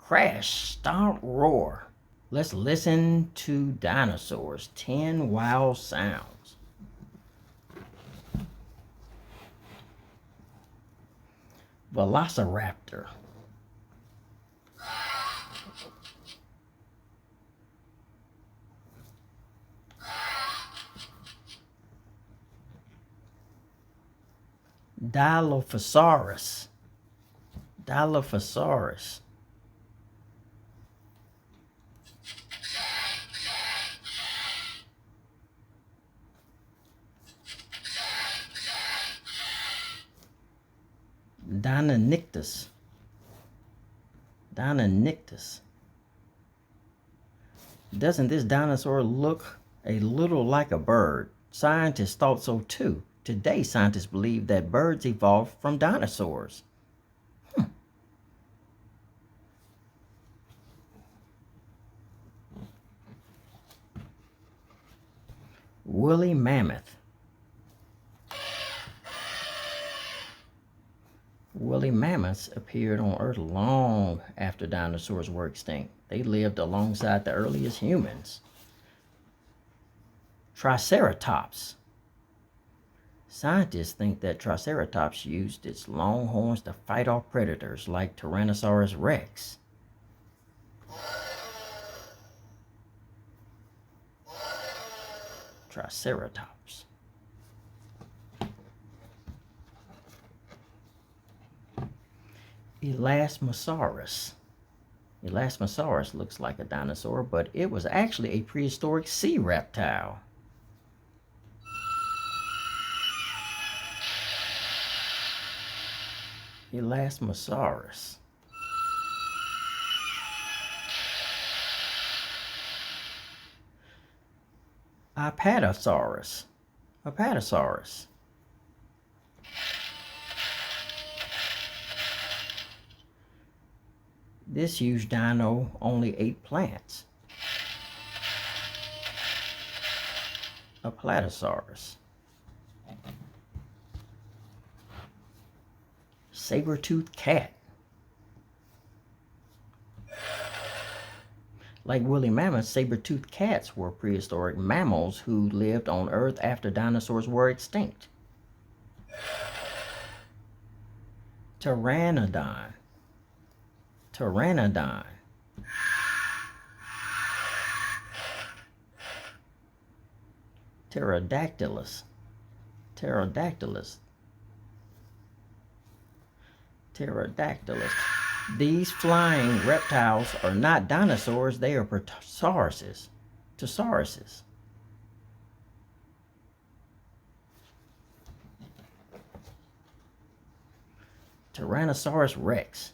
crash, stomp, roar. Let's listen to dinosaurs. 10 wild sounds. Velociraptor. Dilophosaurus. Dilophosaurus. Deinonychus. Deinonychus. Doesn't this dinosaur look a little like a bird? Scientists thought so too. Today, scientists believe that birds evolved from dinosaurs. Woolly mammoth. Woolly mammoths appeared on Earth long after dinosaurs were extinct. They lived alongside the earliest humans. Triceratops. Scientists think that Triceratops used its long horns to fight off predators like Tyrannosaurus Rex. Triceratops. Elasmosaurus. Elasmosaurus looks like a dinosaur, but it was actually a prehistoric sea reptile. Elasmosaurus. Apatosaurus. Apatosaurus. This huge dino only ate plants. Apatosaurus. Saber-toothed cat. Like woolly mammoths, saber-toothed cats were prehistoric mammals who lived on Earth after dinosaurs were extinct. Pteranodon. Pteranodon. Pterodactylus. Pterodactylus. Pterodactylus. These flying reptiles are not dinosaurs, they are Pterosauruses. Pterosauruses. Tyrannosaurus Rex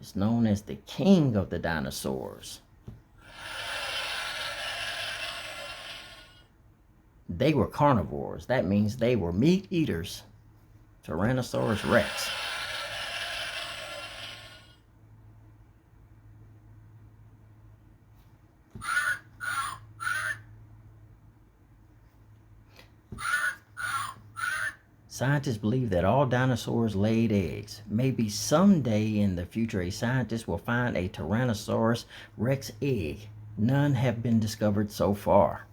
is known as the king of the dinosaurs. They were carnivores. That means they were meat eaters. Tyrannosaurus Rex. Scientists believe that all dinosaurs laid eggs. Maybe someday in the future a scientist will find a Tyrannosaurus Rex egg. None have been discovered so far.